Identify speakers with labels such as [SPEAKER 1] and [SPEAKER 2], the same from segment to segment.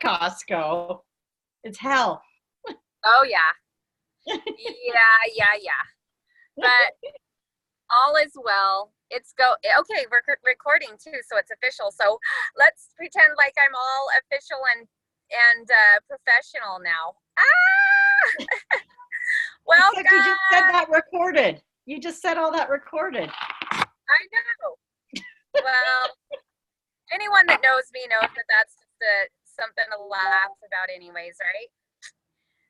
[SPEAKER 1] Costco. It's hell.
[SPEAKER 2] Oh yeah. Yeah. But all is well. Okay, we're recording too, so it's official. So let's pretend like I'm all official and professional now. Ah! Well,
[SPEAKER 1] Except you just said
[SPEAKER 2] guys,
[SPEAKER 1] that recorded. You just said all that recorded.
[SPEAKER 2] I know. Well, anyone that knows me knows that that's just something to laugh about anyways, right?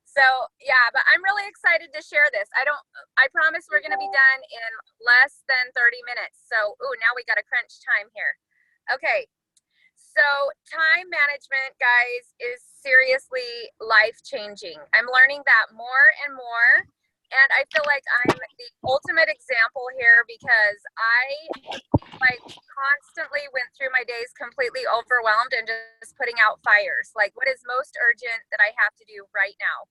[SPEAKER 2] So yeah, but I'm really excited to share this. I promise we're going to be done in less than 30 minutes. So, now we got a crunch time here. Okay. So time management, guys, is seriously life changing. I'm learning that more and more. And I feel like I'm the ultimate example here because I constantly went through my days completely overwhelmed and just putting out fires. Like, what is most urgent that I have to do right now?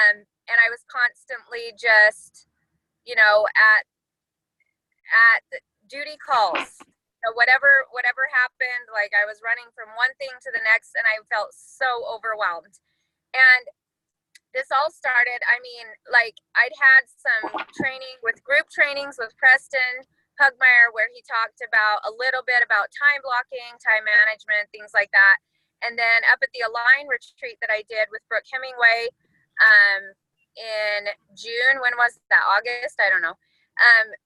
[SPEAKER 2] And I was constantly just, at duty calls. So whatever happened, like I was running from one thing to the next, and I felt so overwhelmed. And this all started, like I'd had some training with group trainings with Preston Hugmeyer where he talked about a little bit about time blocking, time management, things like that. And then up at the Align retreat that I did with Brooke Hemingway in June, when was that? August? I don't know.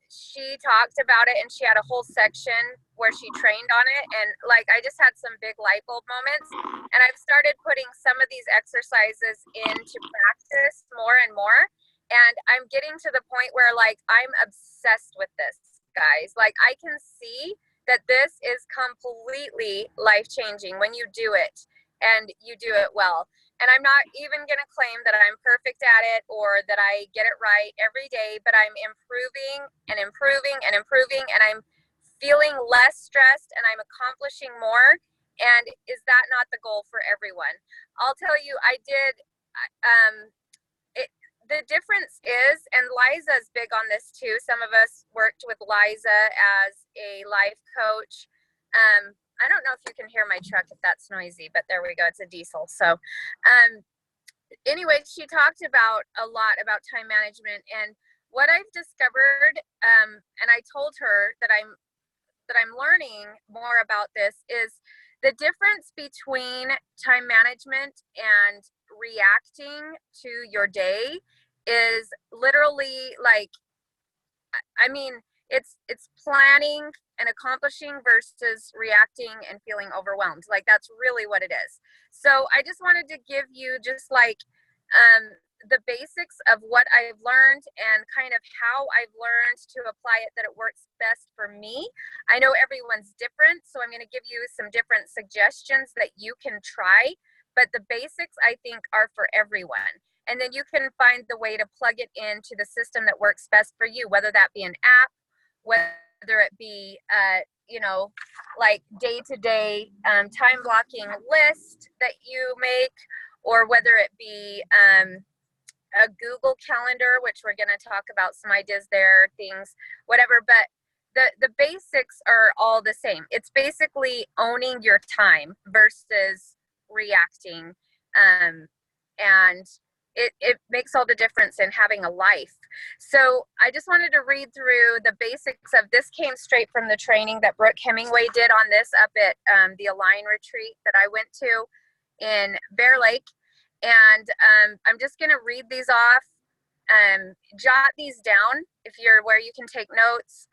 [SPEAKER 2] She talked about it and she had a whole section where she trained on it. And like, I just had some big light bulb moments. And I've started putting some of these exercises into practice more and more. And I'm getting to the point where like, I'm obsessed with this, guys. Like I can see that this is completely life changing when you do it and you do it well. And I'm not even going to claim that I'm perfect at it or that I get it right every day, but I'm improving and improving and improving, and I'm feeling less stressed and I'm accomplishing more. And is that not the goal for everyone? I'll tell you, I did. The difference is, and Liza's big on this too. Some of us worked with Liza as a life coach. I don't know if you can hear my truck if that's noisy, but there we go. It's a diesel. So anyway, she talked about a lot about time management, and what I've discovered, and I told her that I'm learning more about this, is the difference between time management and reacting to your day is literally like, it's planning and accomplishing versus reacting and feeling overwhelmed. Like that's really what it is. So I just wanted to give you just like the basics of what I've learned and kind of how I've learned to apply it that it works best for me. I know everyone's different, so I'm going to give you some different suggestions that you can try, but the basics I think are for everyone. And then you can find the way to plug it into the system that works best for you, whether that be an app, whether it be, like day-to-day time blocking list that you make, or whether it be a Google Calendar, which we're going to talk about some ideas there, things, whatever. But the basics are all the same. It's basically owning your time versus reacting. And it makes all the difference in having a life. So I just wanted to read through the basics of this. Came straight from the training that Brooke Hemingway did on this up at the Align retreat that I went to in Bear Lake. And I'm just going to read these off. Jot these down if you're where you can take notes.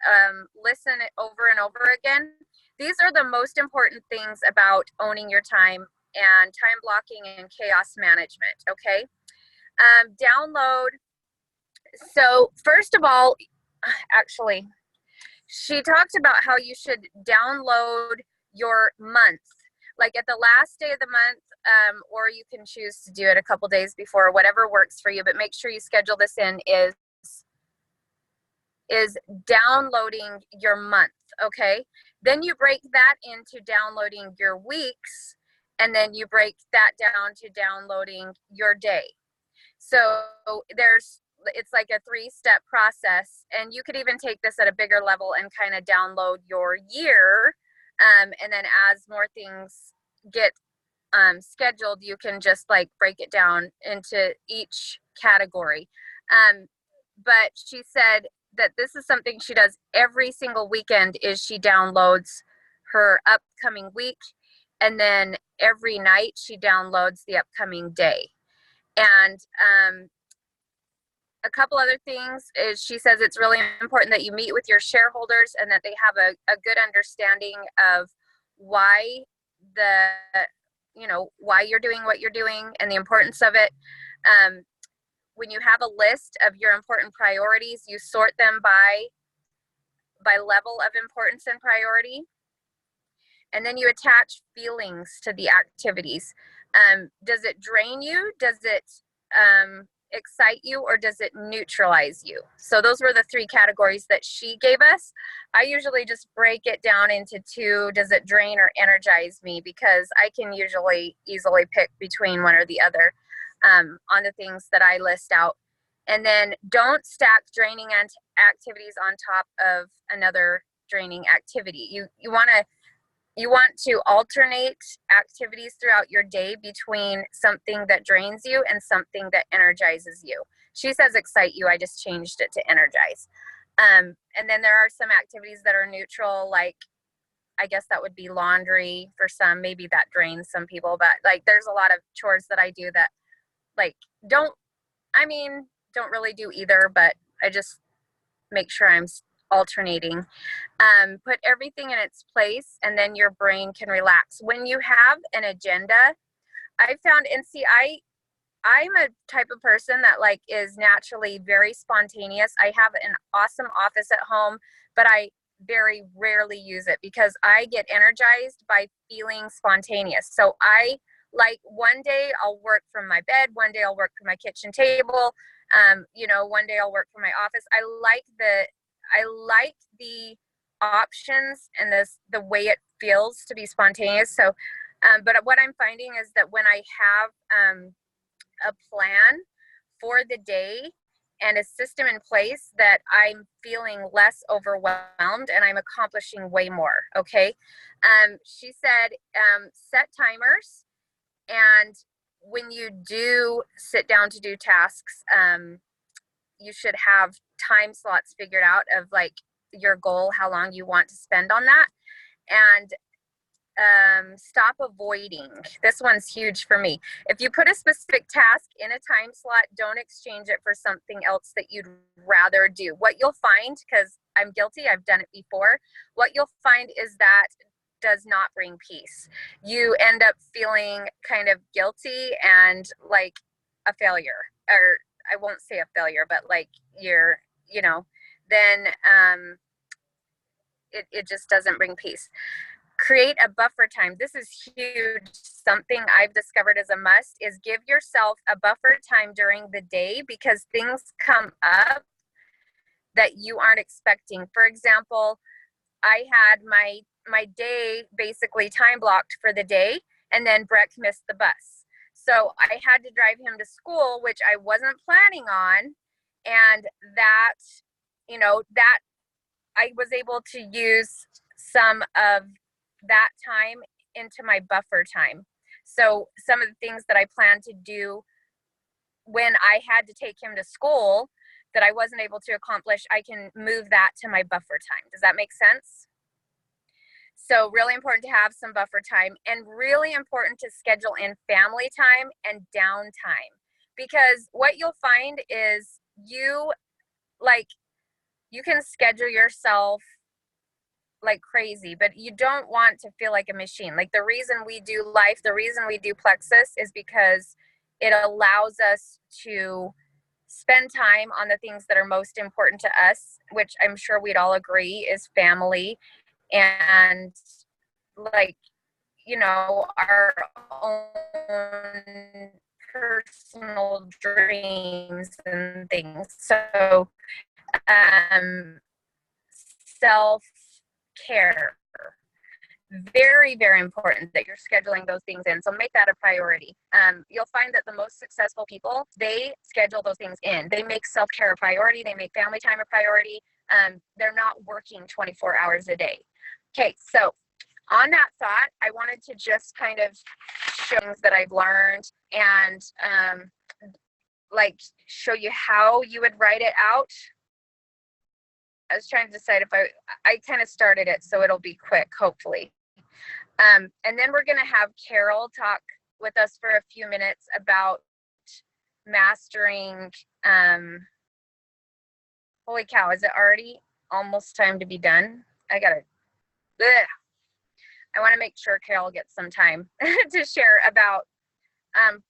[SPEAKER 2] Listen it over and over again. These are the most important things about owning your time and time blocking and chaos management. Okay. Download. So first of all, actually, she talked about how you should download your month, like at the last day of the month, or you can choose to do it a couple days before, whatever works for you, but make sure you schedule this in, is downloading your month. Okay. Then you break that into downloading your weeks, and then you break that down to downloading your day. So it's like a 3-step process, and you could even take this at a bigger level and kind of download your year. And then as more things get scheduled, you can just like break it down into each category. But she said that this is something she does every single weekend is she downloads her upcoming week, and then every night she downloads the upcoming day. And a couple other things is she says it's really important that you meet with your shareholders and that they have a good understanding of why why you're doing what you're doing and the importance of it. When you have a list of your important priorities, you sort them by level of importance and priority. And then you attach feelings to the activities. Does it drain you? Does it excite you, or does it neutralize you? So those were the three categories that she gave us. I usually just break it down into two. Does it drain or energize me? Because I can usually easily pick between one or the other on the things that I list out. And then don't stack draining activities on top of another draining activity. You want to alternate activities throughout your day between something that drains you and something that energizes you. She says excite you. I just changed it to energize. And then there are some activities that are neutral, like I guess that would be laundry for some. Maybe that drains some people, but like there's a lot of chores that I do that like don't really do either, but I just make sure I'm alternating. Put everything in its place, and then your brain can relax. When you have an agenda, I found, and see, I'm a type of person that like is naturally very spontaneous. I have an awesome office at home, but I very rarely use it because I get energized by feeling spontaneous. So I like one day I'll work from my bed, one day I'll work from my kitchen table, one day I'll work from my office. I like the options and the way it feels to be spontaneous. So, but what I'm finding is that when I have a plan for the day and a system in place, that I'm feeling less overwhelmed and I'm accomplishing way more. Okay. She said, set timers. And when you do sit down to do tasks, you should have time slots figured out of like your goal, how long you want to spend on that. And stop avoiding. This one's huge for me. If you put a specific task in a time slot, don't exchange it for something else that you'd rather do. What you'll find, because I'm guilty, I've done it before, what you'll find is that does not bring peace. You end up feeling kind of guilty and like a failure, or I won't say a failure, but like then it just doesn't bring peace. Create a buffer time. This is huge. Something I've discovered as a must is give yourself a buffer time during the day, because things come up that you aren't expecting. For example, I had my day basically time blocked for the day, and then Breck missed the bus. So I had to drive him to school, which I wasn't planning on. And that I was able to use some of that time into my buffer time. So some of the things that I planned to do when I had to take him to school that I wasn't able to accomplish, I can move that to my buffer time. Does that make sense? So really important to have some buffer time, and really important to schedule in family time and downtime, because what you'll find is you can schedule yourself like crazy, but you don't want to feel like a machine. Like the reason we do life, the reason we do Plexus is because it allows us to spend time on the things that are most important to us, which I'm sure we'd all agree is family and our own personal dreams and things. So self-care, very, very important that you're scheduling those things in. So make that a priority. You'll find that the most successful people, they schedule those things in. They make self-care a priority. They make family time a priority. They're not working 24 hours a day. Okay, so on that thought, I wanted to just kind of show things that I've learned and like show you how you would write it out. I was trying to decide if I kind of started it, so it'll be quick, hopefully. And then we're going to have Carol talk with us for a few minutes about mastering. Holy cow, is it already almost time to be done? I want to make sure Carol gets some time to share about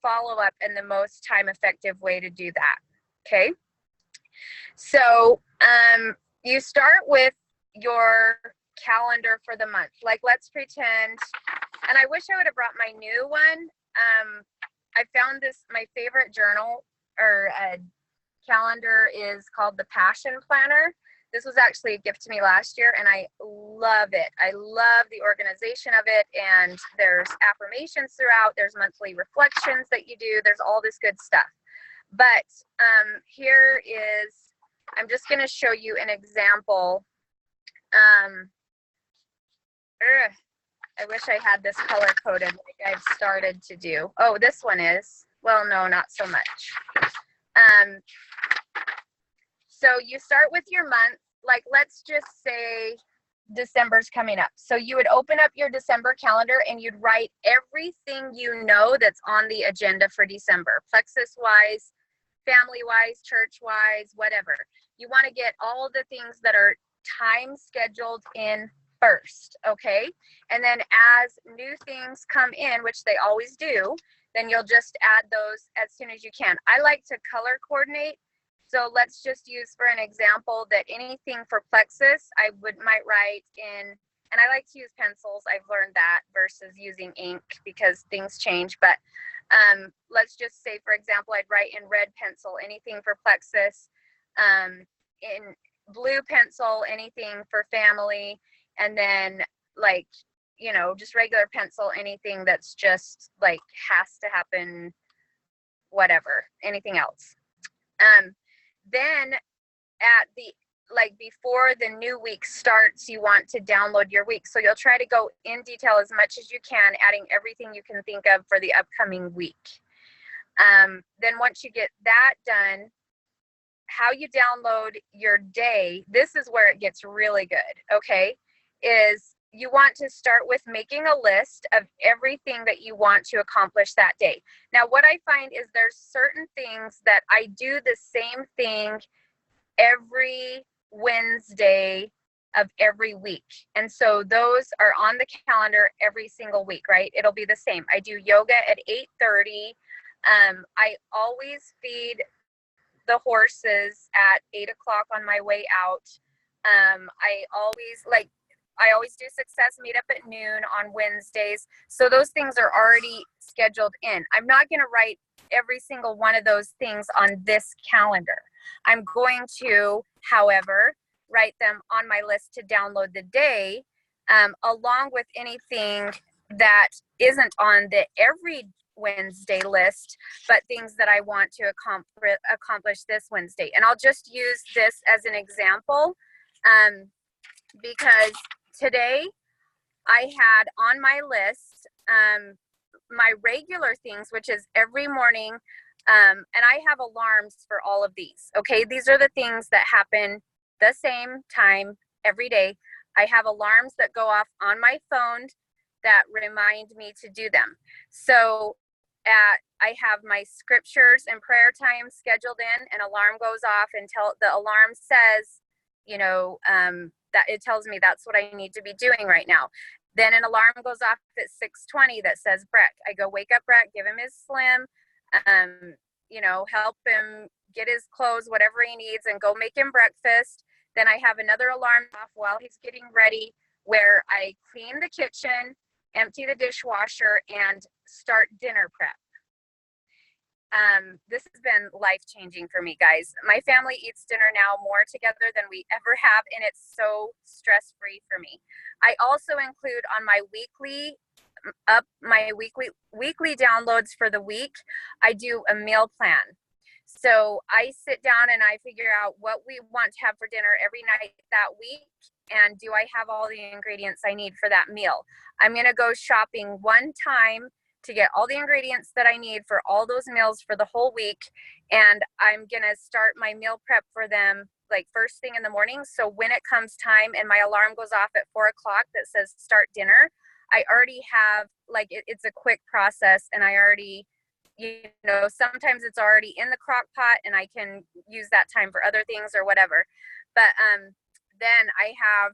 [SPEAKER 2] follow-up and the most time-effective way to do that. Okay. So you start with your calendar for the month. Like, let's pretend, and I wish I would have brought my new one. I found this, my favorite journal or calendar is called the Passion Planner. This was actually a gift to me last year, and I love it. I love the organization of it, and there's affirmations throughout. There's monthly reflections that you do. There's all this good stuff. But here is, I'm just going to show you an example. I wish I had this color coded like I've started to do. Oh, this one is. Well, no, not so much. So you start with your month, like let's just say December's coming up. So you would open up your December calendar and you'd write everything you know that's on the agenda for December, plexus-wise, family-wise, church-wise, whatever. You want to get all the things that are time scheduled in first, okay? And then as new things come in, which they always do, then you'll just add those as soon as you can. I like to color coordinate. So let's just use for an example that anything for plexus, I might write in, and I like to use pencils. I've learned that versus using ink because things change. But let's just say, for example, I'd write in red pencil, anything for plexus, in blue pencil, anything for family, and then like, you know, just regular pencil, anything that's just like has to happen, whatever, anything else. Then at the, like before the new week starts, you want to download your week. So you'll try to go in detail as much as you can, adding everything you can think of for the upcoming week. Then once you get that done, how you download your day, this is where it gets really good, okay, is you want to start with making a list of everything that you want to accomplish that day. Now, what I find is there's certain things that I do the same thing every Wednesday of every week. And so those are on the calendar every single week, right? It'll be the same. I do yoga at 8:30. I always feed the horses at 8 o'clock on my way out. I always do success meetup at noon on Wednesdays. So those things are already scheduled in. I'm not going to write every single one of those things on this calendar. I'm going to, however, write them on my list to download the day, along with anything that isn't on the every Wednesday list, but things that I want to accomplish this Wednesday. And I'll just use this as an example, because today I had on my list my regular things, which is every morning, and I have alarms for all of these, okay? These are the things that happen the same time every day. I have alarms that go off on my phone that remind me to do them. So I have my scriptures and prayer time scheduled in, an alarm goes off until the alarm says, you know, that it tells me that's what I need to be doing right now. Then an alarm goes off at 6:20 that says Breck. I go wake up Breck, give him his slim, you know, help him get his clothes, whatever he needs, and go make him breakfast. Then I have another alarm off while he's getting ready where I clean the kitchen, empty the dishwasher, and start dinner prep. This has been life-changing for me, guys. My family eats dinner now more together than we ever have, and it's so stress-free for me. I also include on my weekly downloads for the week, I do a meal plan. So I sit down and I figure out what we want to have for dinner every night that week, and do I have all the ingredients I need for that meal. I'm going to go shopping one time to get all the ingredients that I need for all those meals for the whole week. And I'm going to start my meal prep for them like first thing in the morning. So when it comes time and my alarm goes off at 4 o'clock that says start dinner, I already have like, it's a quick process, and I already, sometimes it's already in the crock pot and I can use that time for other things or whatever. But then I have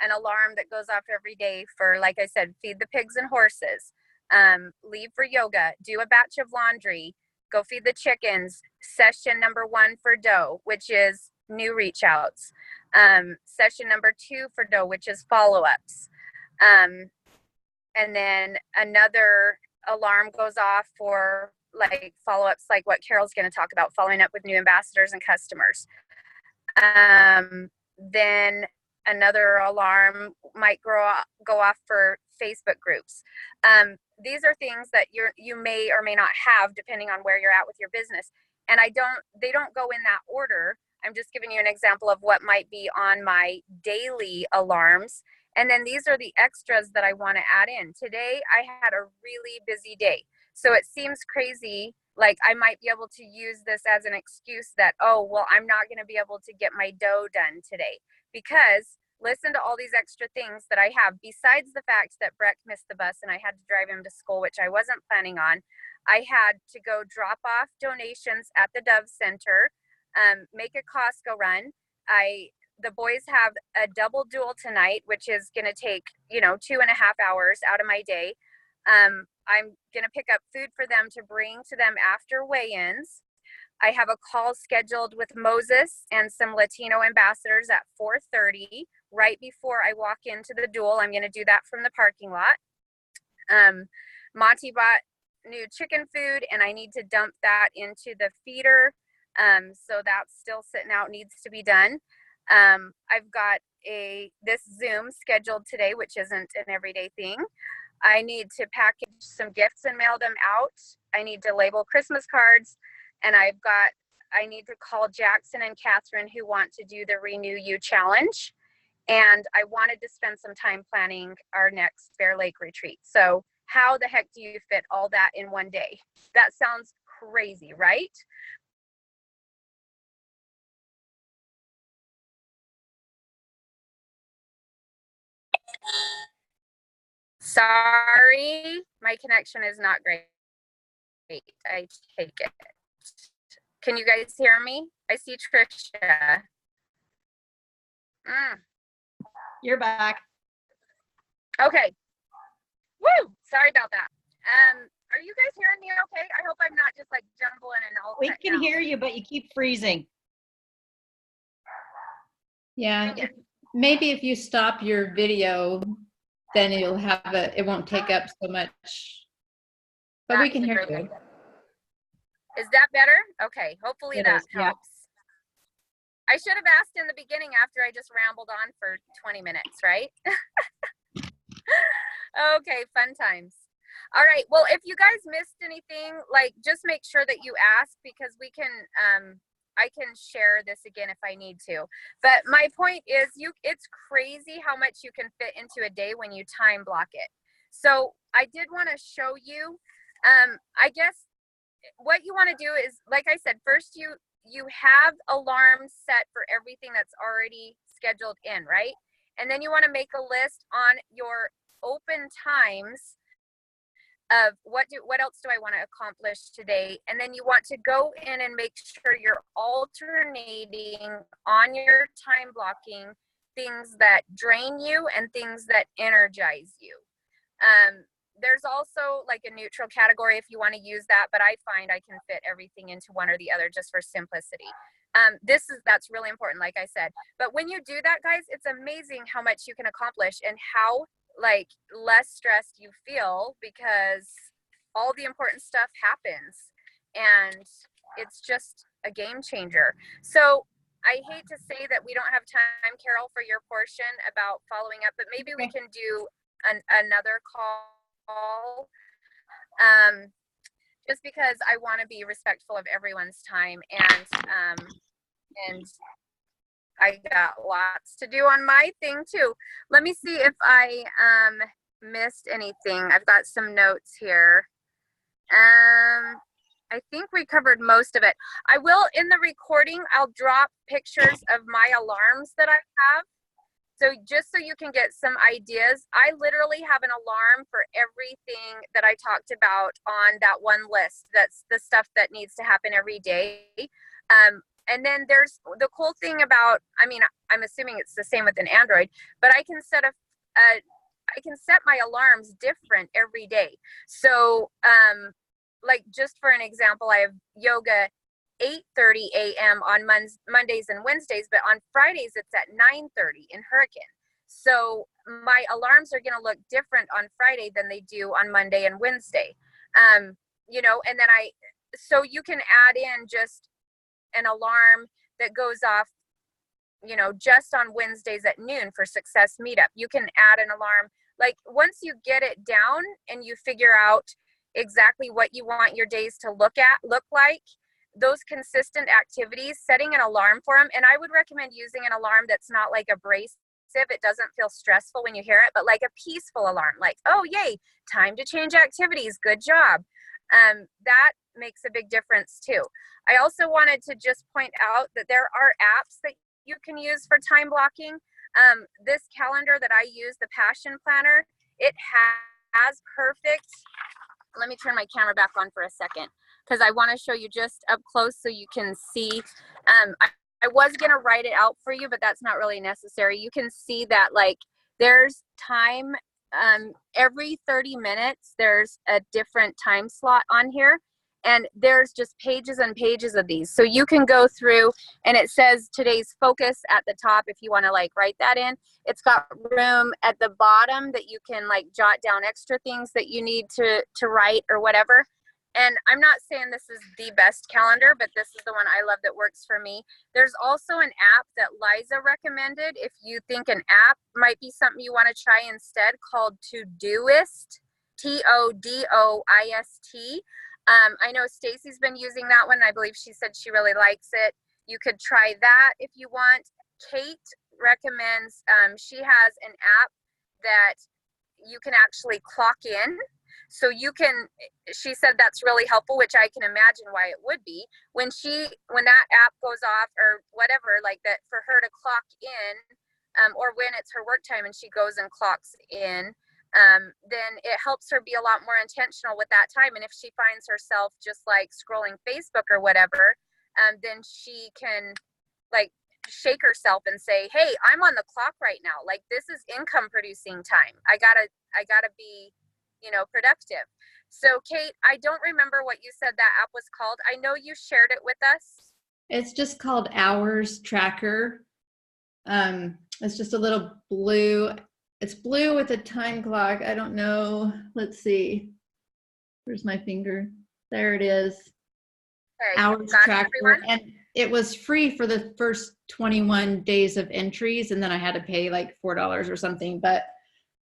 [SPEAKER 2] an alarm that goes off every day for, like I said, feed the pigs and horses, leave for yoga, do a batch of laundry, go feed the chickens, session number 1 for dough, which is new reach outs, session number 2 for dough, which is follow-ups. And then another alarm goes off for like follow-ups, like what Carol's going to talk about, following up with new ambassadors and customers. Then another alarm might go off for Facebook groups. These are things that you may or may not have depending on where you're at with your business. And they don't go in that order. I'm just giving you an example of what might be on my daily alarms. And then these are the extras that I want to add in. Today, I had a really busy day. So it seems crazy, like I might be able to use this as an excuse that, oh, well, I'm not going to be able to get my dough done today. Because listen to all these extra things that I have. Besides the fact that Breck missed the bus and I had to drive him to school, which I wasn't planning on, I had to go drop off donations at the Dove Center, make a Costco run. The boys have a double duel tonight, which is going to take, 2.5 hours out of my day. I'm going to pick up food for them to bring to them after weigh-ins. I have a call scheduled with Moses and some Latino ambassadors at 4:30, right before I walk into the duel. I'm going to do that from the parking lot. Monty bought new chicken food, and I need to dump that into the feeder. So that's still sitting out, needs to be done. I've got this Zoom scheduled today, which isn't an everyday thing. I need to package some gifts and mail them out. I need to label Christmas cards, and I need to call Jackson and Catherine, who want to do the Renew You Challenge. And I wanted to spend some time planning our next Bear Lake retreat. So how the heck do you fit all that in one day? That sounds crazy, right? Sorry, my connection is not great. I take it. Can you guys hear me? I see Trisha.
[SPEAKER 1] You're back.
[SPEAKER 2] Okay. Woo! Sorry about that. Are you guys hearing me okay? I hope I'm not just like jumbling and all.
[SPEAKER 1] We can hear you, but you keep freezing.
[SPEAKER 3] Yeah, maybe if you stop your video, then you'll have it won't take up so much. But we can hear you.
[SPEAKER 2] Is that better? Okay, hopefully that helps.
[SPEAKER 1] Yeah.
[SPEAKER 2] I should have asked in the beginning after I just rambled on for 20 minutes, right? Okay, fun times. All right, well, if you guys missed anything, like just make sure that you ask, because we can, I can share this again if I need to. But my point is, it's crazy how much you can fit into a day when you time block it. So I did want to show you, I guess what you want to do is, like I said, first you have alarms set for everything that's already scheduled in, right? And then you want to make a list on your open times of what else do I want to accomplish today. And then you want to go in and make sure you're alternating on your time blocking things that drain you and things that energize you. There's also like a neutral category if you want to use that, but I find I can fit everything into one or the other just for simplicity. That's really important, like I said. But when you do that, guys, it's amazing how much you can accomplish and how like less stressed you feel, because all the important stuff happens and it's just a game changer. So I hate to say that we don't have time, Carol, for your portion about following up, but maybe we can do another call, just because I want to be respectful of everyone's time, and I got lots to do on my thing too. Let me see if I missed anything. I've got some notes here. I think we covered most of it. I will, in the recording, I'll drop pictures of my alarms that I have. So just so you can get some ideas, I literally have an alarm for everything that I talked about on that one list. That's the stuff that needs to happen every day. And then there's the cool thing about, I mean, I'm assuming it's the same with an Android, but I can set I can set my alarms different every day. So, like just for an example, I have yoga 8:30 a.m. on Mondays and Wednesdays, but on Fridays it's at 9:30 in Hurricane. So my alarms are going to look different on Friday than they do on Monday and Wednesday. You know, and then so you can add in just an alarm that goes off, you know, just on Wednesdays at noon for Success Meetup. You can add an alarm. Like once you get it down and you figure out exactly what you want your days to look like, those consistent activities, setting an alarm for them. And I would recommend using an alarm that's not like abrasive. It doesn't feel stressful when you hear it, but like a peaceful alarm, like, oh, yay, time to change activities. Good job. That makes a big difference too. I also wanted to just point out that there are apps that you can use for time blocking. This calendar that I use, the Passion Planner, it has perfect. Let me turn my camera back on for a second because I want to show you just up close so you can see. I was going to write it out for you, but that's not really necessary. You can see that like there's time every 30 minutes, there's a different time slot on here. And there's just pages and pages of these. So you can go through and it says today's focus at the top if you want to like write that in. It's got room at the bottom that you can like jot down extra things that you need to write or whatever. And I'm not saying this is the best calendar, but this is the one I love that works for me. There's also an app that Liza recommended if you think an app might be something you want to try instead, called Todoist, Todoist. I know Stacy's been using that one. I believe she said she really likes it. You could try that if you want. Kate recommends, she has an app that you can actually clock in. So you can, she said that's really helpful, which I can imagine why it would be. When that app goes off or whatever, like that, for her to clock in, or when it's her work time and she goes and clocks in, then it helps her be a lot more intentional with that time. And if she finds herself just like scrolling Facebook or whatever, then she can like shake herself and say, hey, I'm on the clock right now. Like this is income producing time. I gotta be, you know, productive. So Kate, I don't remember what you said that app was called. I know you shared it with us.
[SPEAKER 3] It's just called Hours Tracker. It's just a little blue. It's blue with a time clock. I don't know. Let's see. Where's my finger? There it is.
[SPEAKER 2] Okay,
[SPEAKER 3] Hours Tracker. And it was free for the first 21 days of entries. And then I had to pay like $4 or something, but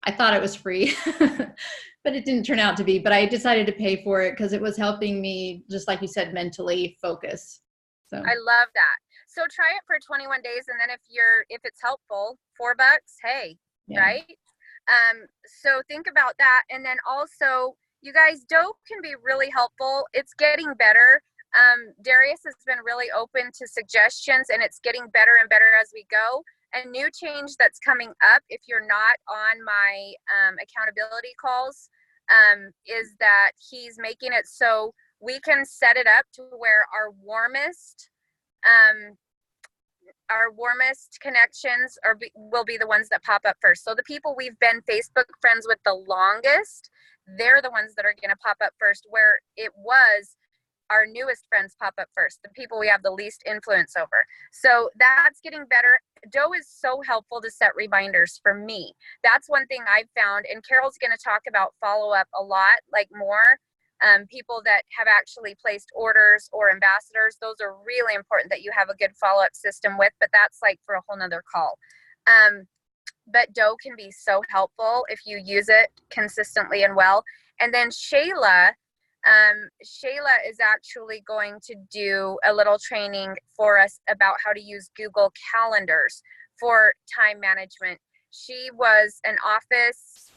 [SPEAKER 3] I thought it was free, but it didn't turn out to be. But I decided to pay for it because it was helping me, just like you said, mentally focus. So
[SPEAKER 2] I love that. So try it for 21 days. And then if it's helpful, $4, hey. Yeah. Right? So think about that. And then also, you guys, dough can be really helpful. It's getting better. Darius has been really open to suggestions, and it's getting better and better as we go. A new change that's coming up, if you're not on my accountability calls, is that he's making it so we can set it up to where our warmest connections will be the ones that pop up first. So the people we've been Facebook friends with the longest, they're the ones that are going to pop up first, where it was our newest friends pop up first, the people we have the least influence over. So that's getting better. Dough is so helpful to set reminders for me. That's one thing I've found, and Carol's going to talk about follow-up a lot, like more. People that have actually placed orders or ambassadors, those are really important that you have a good follow-up system with, but that's like for a whole nother call. But dough can be so helpful if you use it consistently and well. And then Shayla is actually going to do a little training for us about how to use Google Calendars for time management. She was an office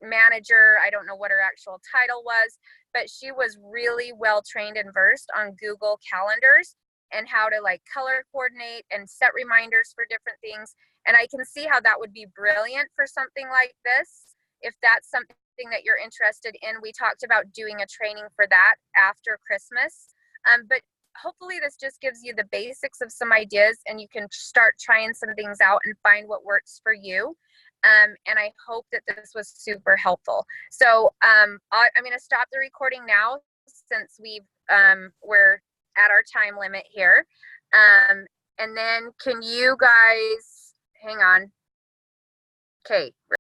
[SPEAKER 2] manager. I don't know what her actual title was, but she was really well trained and versed on Google calendars and how to like color coordinate and set reminders for different things. And I can see how that would be brilliant for something like this. If that's something that you're interested in, we talked about doing a training for that after Christmas. But hopefully this just gives you the basics of some ideas and you can start trying some things out and find what works for you. And I hope that this was super helpful. So I'm going to stop the recording now since we're at our time limit here. And then can you guys hang on? Okay.